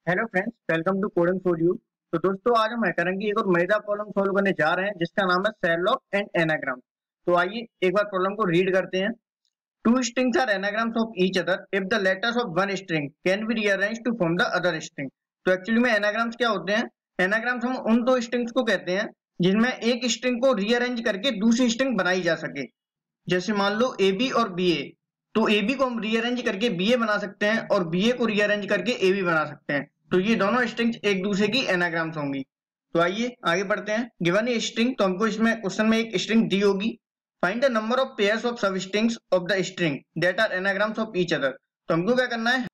Hello friends, welcome to coding for you. तो दोस्तों, आज हम करेंगे एक और मजेदार प्रॉब्लम सॉल्व करने जा रहे हैं जिसका नाम है शेरलॉक एंड एनाग्राम। तो आइए एक बार प्रॉब्लम को रीड करते हैं। Two strings are anagrams of each other if the letters of one string can be rearranged to form the other string. तो एक्चुअली में एनाग्राम्स क्या होते हैं? एनाग्राम्स हम उन दो स्ट्रिंग्स को कहते हैं जिनमें एक स्ट्रिंग को रीअरेंज करके दूसरी स्ट्रिंग बनाई जा सके। जैसे मान लो ए बी और बी ए, तो ए बी को हम रीअरेंज करके बी ए बना सकते हैं और बी ए को रीअरेंज करके ए बी बना सकते हैं। तो ये दोनों स्ट्रिंग्स एक दूसरे की एनाग्राम्स होंगी। तो आइए आगे बढ़ते हैं। गिवन ए स्ट्रिंग, तो हमको इसमें क्वेश्चन में एक स्ट्रिंग दी होगी। Find the number of pairs of substrings of the string that are anagrams of each other. तो हमको क्या करना है?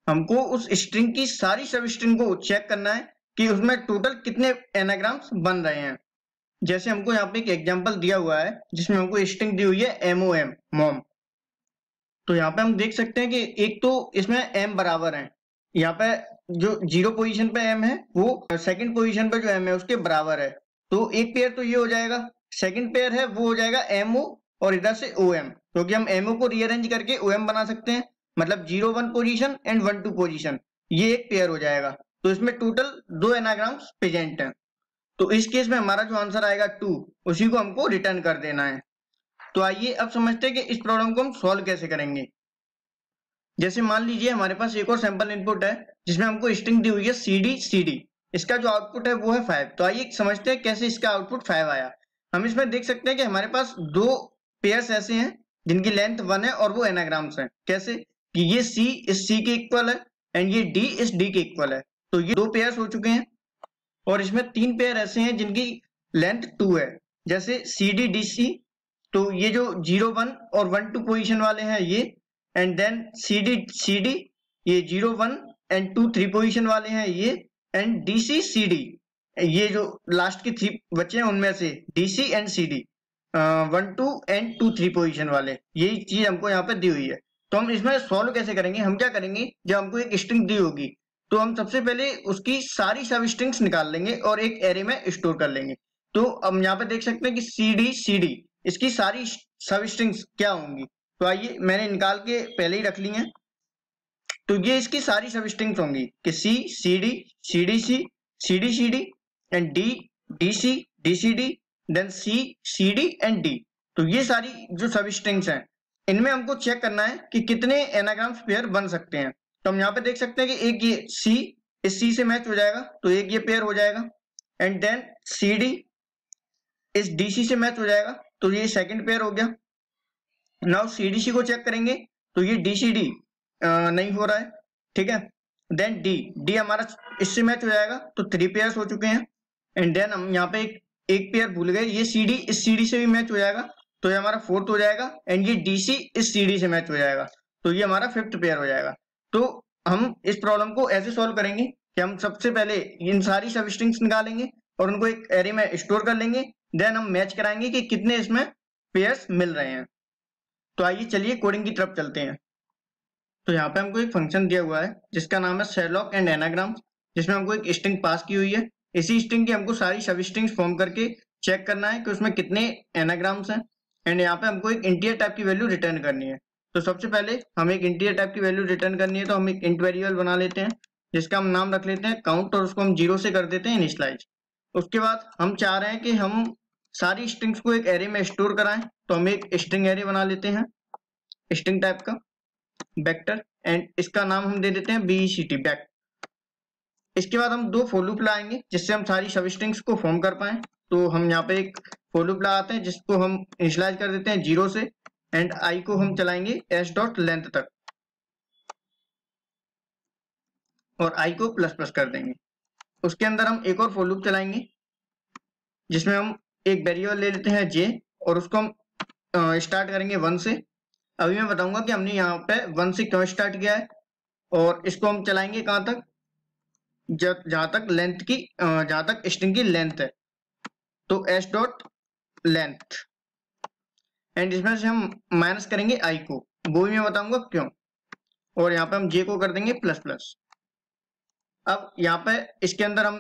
हमको उस स्ट्रिंग की सारी सब स्ट्रिंग को चेक करना है कि उसमें टोटल कितने एनाग्राम्स बन रहे हैं। जैसे हमको यहाँ पे एक एग्जांपल दिया हुआ है जिसमें हमको स्ट्रिंग दी हुई है एमओएम, मॉम। तो यहाँ पे हम देख सकते हैं कि एक तो इसमें एम बराबर है, यहाँ पे जो जीरो पोजीशन पे एम है वो सेकंड पोजीशन पे जो एम है उसके बराबर है। तो एक पेयर तो ये हो जाएगा, सेकंड पेयर है वो हो जाएगा एमओ और इधर से ओ एम, क्योंकि हम एमओ को रीअरेंज करके ओ एम बना सकते हैं। मतलब 0 1 पोजीशन एंड 1 2 पोजीशन, ये एक पेयर हो जाएगा। तो इसमें टोटल दो एनाग्राम्स प्रेजेंट हैं। तो इस केस में हमारा जो आंसर आएगा 2, उसी को हमको रिटर्न कर देना है। तो आइए अब समझते हैं कि इस प्रॉब्लम को हम सॉल्व कैसे करेंगे। जैसे मान लीजिए हमारे पास एक और सैंपल इनपुट है जिसमें हमको स्ट्रिंग दी हुई है सी डी। इसका जो आउटपुट है वो है 5। तो आइए समझते हैं कैसे इसका आउटपुट 5 आया। हम इसमें देख सकते हैं कि हमारे पास दो पेयर्स ऐसे हैं जिनकी लेंथ 1 है और वो एनाग्राम्स हैं। कैसे कि ये सी इस सी के इक्वल है एंड ये डी इस डी के इक्वल है। तो ये दो पेयर्स हो चुके हैं। और इसमें तीन पेयर ऐसे हैं जिनकी लेंथ 2 है, जैसे सी डी डी सी। तो ये जो 0 1 और 1 2 पोजीशन वाले हैं ये, एंड देन सी डी, ये 0 1 एंड 2 3 पोजीशन वाले हैं ये, and D C C D, ये जो लास्ट के 3 बच्चे हैं उनमें से D C and C D 1 2 and 2 3 position वाले, यही चीज हमको यहाँ पे दी हुई है। तो हम इसमें सॉल्व कैसे करेंगे? हम क्या करेंगे, जब हमको एक स्ट्रिंग दी होगी तो हम सबसे पहले उसकी सारी सब स्ट्रिंग्स निकाल लेंगे और एक एरे में स्टोर कर लेंगे। तो हम यहाँ पे देख सकते हैं कि सी डी इसकी सारी सब स्ट्रिंग्स क्या होंगी। तो आइए मैंने निकाल के पहले ही रख ली हैं। तो ये इसकी सारी सब स्ट्रिंग्स होंगी कि C D C D and D C D, then C D and D. तो ये सारी जो सब स्ट्रिंग्स हैं इनमें हमको चेक करना है कि कितने एनाग्राम्स पेयर बन सकते हैं। तो हम यहाँ पे देख सकते हैं कि एक ये सी इस सी से मैच हो जाएगा तो एक ये पेयर हो जाएगा, एंड देन सी डी इस डीसी से मैच हो जाएगा तो ये सेकंड पेयर हो गया। नाउ सीडीसी को चेक करेंगे तो ये डीसीडी नहीं हो रहा है, ठीक है। देन डी डी हमारा इससे मैच हो जाएगा तो 3 पेयर्स हो चुके हैं। एंड देन हम यहाँ पे एक पेयर भूल गए, ये सीडी इस सीडी से भी मैच हो जाएगा तो ये हमारा 4th हो जाएगा, एंड ये डीसी इस सीडी से मैच हो जाएगा तो ये हमारा 5th पेयर हो जाएगा। तो हम इस प्रॉब्लम को ऐसे सॉल्व करेंगे कि हम सबसे पहले इन सारी सब स्ट्रिंग्स निकालेंगे और उनको एक एरे में स्टोर कर लेंगे। देन हम मैच कराएंगे कि कितने इसमें पेयर्स मिल रहे हैं। तो आइए चलिए कोडिंग की तरफ चलते हैं। तो यहाँ पे हमको एक फंक्शन दिया हुआ है जिसका नाम है शेरलॉक एंड एनाग्राम, जिसमें हमको एक स्ट्रिंग पास की हुई है। इसी स्ट्रिंग की हमको सारी सब स्ट्रिंग्स फॉर्म करके चेक करना है कि उसमें कितने एनाग्राम्स हैं। एंड यहाँ पे हमको एक इंटीजर टाइप की वैल्यू रिटर्न करनी है। तो सबसे पहले हम एक इंटीजर टाइप की वैल्यू रिटर्न करनी है तो हम एक इंट वेरिएबल बना लेते हैं जिसका हम नाम रख लेते हैं काउंट, और उसको हम 0 से कर देते हैं इनिशियलाइज। उसके बाद हम चाह रहे हैं कि हम सारी स्ट्रिंग्स को एक एरे में स्टोर कराएं, तो हम एक स्ट्रिंग एरे बना लेते हैं स्ट्रिंग टाइप का वेक्टर, एंड इसका नाम हम दे देते हैं BECT बैक। इसके बाद हम दो फॉर लूप लाएंगे जिससे हम सारी सब स्ट्रिंग्स को फॉर्म कर पाए। तो हम यहाँ पे एक फॉर लूप लगाते हैं जिसको हम इनिशियलाइज कर देते हैं 0 से, एंड आई को हम चलाएंगे s डॉट लेंथ तक और आई को प्लस प्लस कर देंगे। उसके अंदर हम एक और फॉर लूप चलाएंगे जिसमें हम एक वेरिएबल ले लेते हैं j और उसको हम स्टार्ट करेंगे 1 से। अभी मैं बताऊंगा कि हमने यहाँ पे 1 से क्यों स्टार्ट किया है, और इसको हम चलाएंगे कहाँ तक, जहां तक लेंथ की जहां तक स्ट्रिंग की लेंथ है। तो s डॉट लेंथ, एंड इसमें से हम माइनस करेंगे i को, वो भी मैं बताऊंगा क्यों। और यहाँ पे हम j को कर देंगे प्लस प्लस। अब यहाँ पे इसके अंदर हम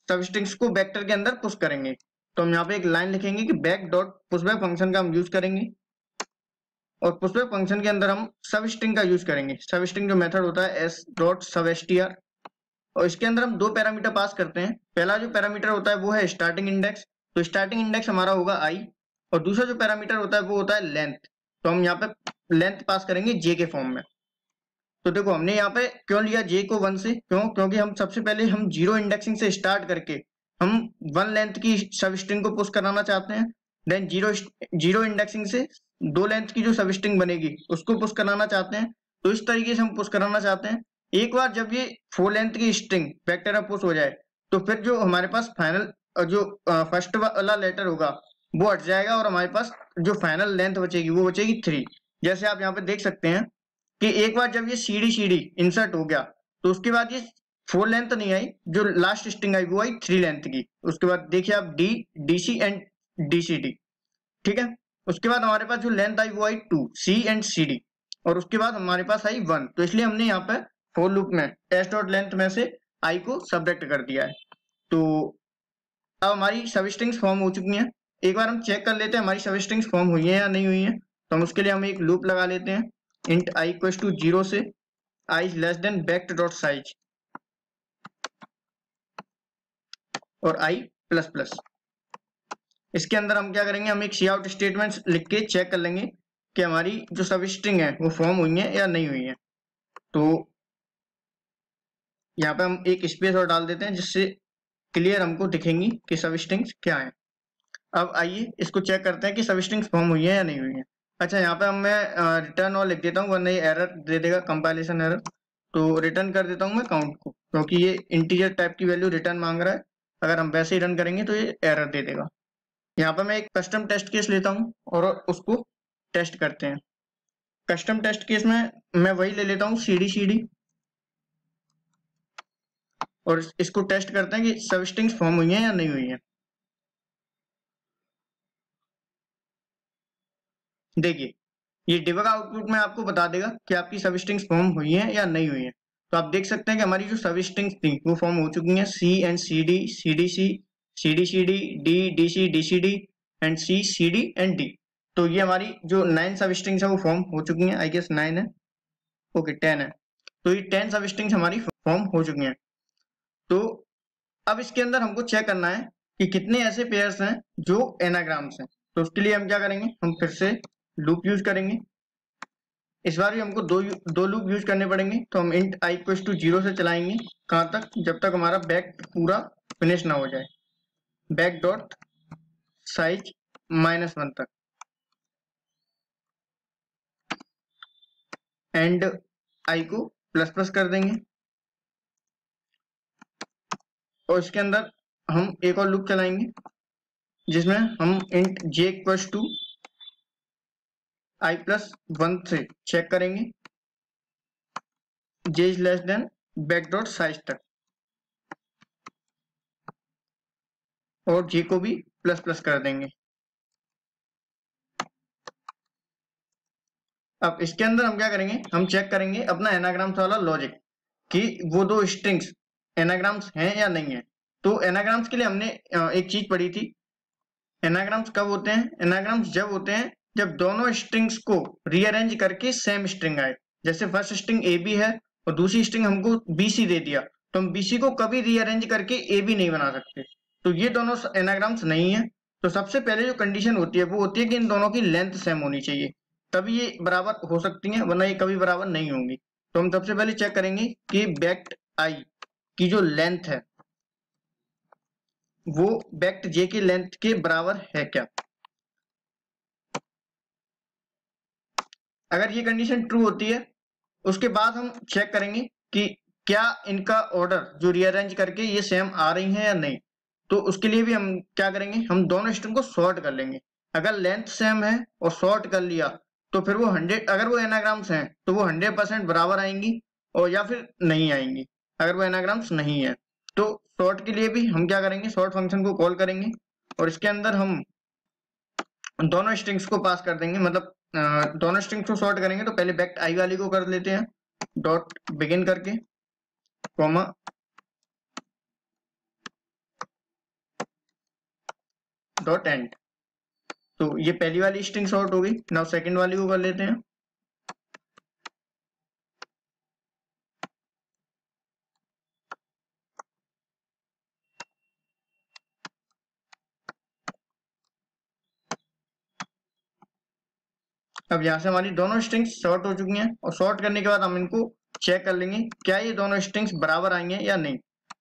सब स्ट्रिंग्स को वेक्टर के अंदर पुश करेंगे। तो हम यहाँ पे एक लाइन लिखेंगे कि बैक डॉट पुशबैक फंक्शन का हम यूज करेंगे, और पुशबैक फंक्शन के अंदर हम सब स्ट्रिंग का यूज करेंगे। सब स्ट्रिंग जो मेथड होता है s डॉट सब str, और इसके अंदर हम दो पैरामीटर पास करते हैं। पहला जो पैरामीटर होता है वो है स्टार्टिंग इंडेक्स, तो स्टार्टिंग इंडेक्स हमारा होगा i, और दूसरा जो पैरामीटर होता है वो होता है लेंथ, तो हम यहाँ पे लेंथ पास करेंगे j के फॉर्म में। तो देखो हमने यहाँ पे क्यों लिया j को 1 से, क्योंकि हम सबसे पहले हम जीरो इंडेक्सिंग से स्टार्ट करके हम 1 लेंथ की सब स्ट्रिंग को पुश कराना चाहते हैं, देन जीरो इंडेक्सिंग से 2 लेंथ की जो सब स्ट्रिंग बनेगी उसको पुश कराना चाहते हैं। तो इस तरीके से हम पुश कराना चाहते हैं। एक बार जब ये 4 लेंथ की स्ट्रिंग वेक्टर में पुश हो जाए तो फिर जो हमारे पास फाइनल जो फर्स्ट वाला लेटर होगा वो हट जाएगा और हमारे पास जो फाइनल लेंथ बचेगी वो बचेगी 3। जैसे आप यहाँ पे देख सकते हैं कि एक बार जब ये CD इंसर्ट हो गया तो उसके बाद ये 4 लेंथ नहीं आई, जो लास्ट स्ट्रिंग आई वो आई 3 लेंथ की। उसके बाद देखिए आप D, DC एंड DCD, ठीक है। उसके बाद हमारे पास जो लेंथ आई वो आई 2, C एंड CD, और उसके बाद हमारे पास आई 1। तो इसलिए हमने यहाँ पे फॉर लूप में s डॉट लेंथ में से i को सब्ट्रैक्ट कर दिया है। तो अब हमारी सब स्ट्रिंग्स फॉर्म हो चुकी हैं। एक बार हम चेक कर लेते हैं हमारी सब स्ट्रिंग्स फॉर्म हुई है या नहीं हुई है। तो हम उसके लिए हम एक लूप लगा लेते हैं, इंट i इक्वल्स टू 0 से i less than baked dot size और i प्लस प्लस। इसके अंदर हम क्या करेंगे, हम एक सी आउट स्टेटमेंट लिख के चेक कर लेंगे कि हमारी जो सब स्ट्रिंग है वो फॉर्म हुई है या नहीं हुई है। तो यहाँ पे हम एक स्पेस और डाल देते हैं जिससे क्लियर हमको दिखेंगी कि सब स्ट्रिंग्स क्या है। अब आइए इसको चेक करते हैं कि सब स्ट्रिंग्स फॉर्म हुई है या नहीं हुई है। अच्छा, यहाँ पे हम मैं रिटर्न और लिख देता हूँ वरना ये एरर दे देगा, कंपाइलेशन एरर। तो रिटर्न कर देता हूँ मैं काउंट को, क्योंकि ये इंटीजर टाइप की वैल्यू रिटर्न मांग रहा है। अगर हम वैसे ही रन करेंगे तो ये एरर दे देगा। यहाँ पे मैं एक कस्टम टेस्ट केस लेता हूँ और उसको टेस्ट करते हैं। कस्टम टेस्ट केस में मैं वही ले लेता हूँ CD और इसको टेस्ट करते हैं कि सब स्ट्रिंग्स फॉर्म हुई है या नहीं हुई है। देखिए ये डिबग आउटपुट में आपको बता देगा कि आपकी सब स्ट्रिंग्स फॉर्म हुई है या नहीं हुई है। तो आप देख सकते हैं कि हमारी जो सब स्ट्रिंग्स थी वो फॉर्म हो चुकी हैं, C and CD, CDC, CDCD, D, DC, DCD and C, CD and D। तो ये हमारी जो 9 सब स्ट्रिंग्स है वो फॉर्म हो चुकी हैं। आई गेस 9 है, ओके 10 है। तो ये 10 सब स्ट्रिंग्स हमारी फॉर्म हो चुकी हैं। तो अब इसके अंदर हमको चेक करना है कि कितने ऐसे पेयर्स हैं जो एनाग्राम्स हैं। तो उसके लिए हम क्या करेंगे, हम फिर से लूप यूज करेंगे। इस बार भी हमको दो लूप यूज करने पड़ेंगे। तो हम इंट i इक्वल्स टू 0 से चलाएंगे, कहाँ तक, जब तक हमारा बैक पूरा फिनिश ना हो जाए, बैक डॉट साइज -1 तक, एंड i को प्लस प्लस कर देंगे। और इसके अंदर हम एक और लूप चलाएंगे जिसमें हम int j equals to i plus 1 से चेक करेंगे j is less than back dot size तक, और j को भी प्लस प्लस कर देंगे। अब इसके अंदर हम क्या करेंगे, हम चेक करेंगे अपना एनाग्राम्स वाला लॉजिक कि वो दो स्ट्रिंग्स एनाग्राम्स हैं या नहीं है। तो एनाग्राम्स के लिए हमने एक चीज पढ़ी थी। एनाग्राम्स कब होते हैं, एनाग्राम्स जब होते हैं जब दोनों स्ट्रिंग्स को रीअरेंज करके सेम स्ट्रिंग आए। जैसे फर्स्ट स्ट्रिंग ए बी है और दूसरी स्ट्रिंग हमको BC दे दिया, तो हम BC को कभी रीअरेंज करके ए बी नहीं बना सकते। तो ये दोनों एनाग्राम्स नहीं है। तो सबसे पहले जो कंडीशन होती है वो होती है कि इन दोनों की लेंथ सेम होनी चाहिए, तभी ये बराबर हो सकती हैं, वरना ये कभी बराबर नहीं होंगी। तो हम सबसे पहले चेक करेंगे कि बेक्ट i की जो लेंथ है वो बेक्ट j की लेंथ के बराबर है क्या। अगर ये कंडीशन ट्रू होती है उसके बाद हम चेक करेंगे कि क्या इनका ऑर्डर जो रीअरेंज करके ये सेम आ रही है या नहीं। तो उसके लिए भी हम क्या करेंगे, हम दोनों स्ट्रिंग को सॉर्ट कर लेंगे। अगर लेंथ सेम है और सॉर्ट कर लिया तो फिर वो 100, अगर वो एनाग्राम्स हैं तो वो 100% बराबर आएंगी, और या फिर नहीं आएंगी अगर वो एनाग्राम्स नहीं है। तो सॉर्ट के लिए भी हम क्या करेंगे, सॉर्ट फंक्शन को कॉल करेंगे और इसके अंदर हम दोनों स्ट्रिंग्स को पास कर देंगे। मतलब दोनों स्ट्रिंग्स को सॉर्ट करेंगे तो पहले बेक्ट i वाली को कर लेते हैं, डॉट बिगिन करके कॉमा डॉट एंड। तो ये पहली वाली स्ट्रिंग सॉर्ट हो गई। नाउ सेकंड वाली को कर लेते हैं। अब यहाँ से हमारी दोनों स्ट्रिंग्स सॉर्ट हो चुकी हैं और सॉर्ट करने के बाद हम इनको चेक कर लेंगे क्या ये दोनों स्ट्रिंग्स बराबर आई हैं या नहीं।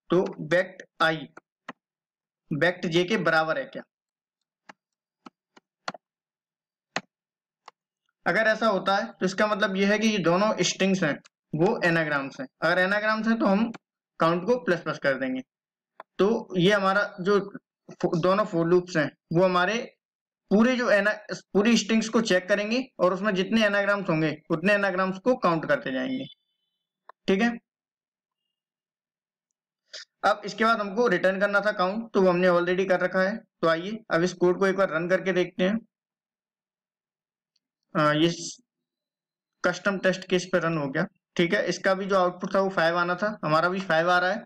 तो वेक्ट आई वेक्ट जे के बराबर है क्या। अगर ऐसा होता है तो इसका मतलब ये है कि ये दोनों स्ट्रिंग्स हैं वो एनाग्राम्स हैं। अगर एनाग्राम्स हैं तो हम काउंट को प्लस प्लस कर देंगे। तो ये हमारा जो दोनों फॉर लूप्स हैं वो हमारे पूरे जो पूरी स्ट्रिंग्स को चेक करेंगे और उसमें जितने एनाग्राम्स होंगे उतने एनाग्राम्स को काउंट करते जाएंगे। ठीक है। अब इसके बाद हमको रिटर्न करना था काउंट, तो वो हमने ऑलरेडी कर रखा है। तो आइए अब इस कोड को एक बार रन करके देखते हैं। ये कस्टम टेस्ट केस पे रन हो गया। ठीक है, इसका भी जो आउटपुट था वो 5 आना था, हमारा भी 5 आ रहा है।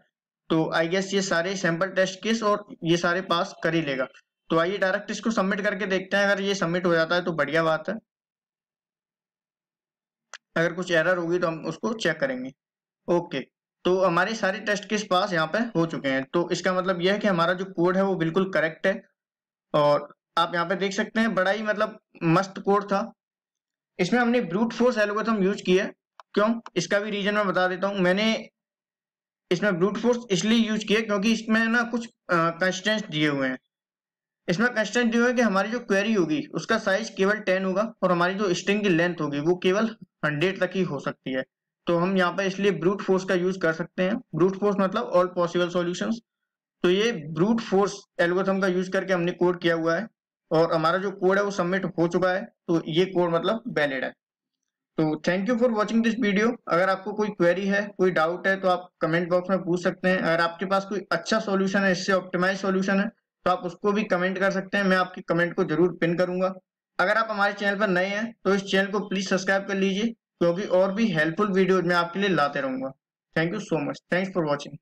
तो आई गेस ये सारे सैंपल टेस्ट केस और ये सारे पास कर ही लेगा। तो आइए डायरेक्ट इसको सबमिट करके देखते हैं। अगर ये सबमिट हो जाता है तो बढ़िया बात है, अगर कुछ एरर होगी तो हम उसको चेक करेंगे। ओके, तो हमारे सारे टेस्ट केस पास यहाँ पे हो चुके हैं। तो इसका मतलब यह है कि हमारा जो कोड है वो बिल्कुल करेक्ट है। और आप यहाँ पे देख सकते हैं बड़ा ही मतलब मस्त कोड था। इसमें हमने ब्रूट फोर्स एल्गोरिथम यूज किया। क्यों, इसका भी रीजन मैं बता देता हूँ। मैंने इसमें ब्रूट फोर्स इसलिए यूज किया क्योंकि इसमें ना कुछ कंस्ट्रेंट्स दिए हुए हैं। इसमें कंस्ट्रेंट दिए हुए हैं कि हमारी जो क्वेरी होगी उसका साइज केवल 10 होगा और हमारी जो स्ट्रिंग की लेंथ होगी वो केवल 100 तक ही हो सकती है। तो हम यहाँ पे इसलिए ब्रूट फोर्स का यूज कर सकते हैं। ब्रूट फोर्स मतलब ऑल पॉसिबल सॉल्यूशंस। तो ये ब्रूट फोर्स एल्गोरिथम का यूज करके हमने कोड किया हुआ है और हमारा जो कोड है वो सबमिट हो चुका है। तो ये कोड मतलब वैलिड है। तो thank you for watching this video. अगर आपको कोई क्वेरी है, कोई डाउट है, तो आप कमेंट बॉक्स में पूछ सकते हैं। अगर आपके पास कोई अच्छा सॉल्यूशन है, इससे ऑप्टिमाइज सॉल्यूशन है, तो आप उसको भी कमेंट कर सकते हैं। मैं आपकी कमेंट को जरूर पिन करूंगा। अगर आप हमारे चैनल पर नए हैं तो इस चैनल को प्लीज सब्सक्राइब कर लीजिए, क्योंकि और भी हेल्पफुल वीडियोज मैं आपके लिए लाते रहूंगा। Thank you so much. Thanks for watching.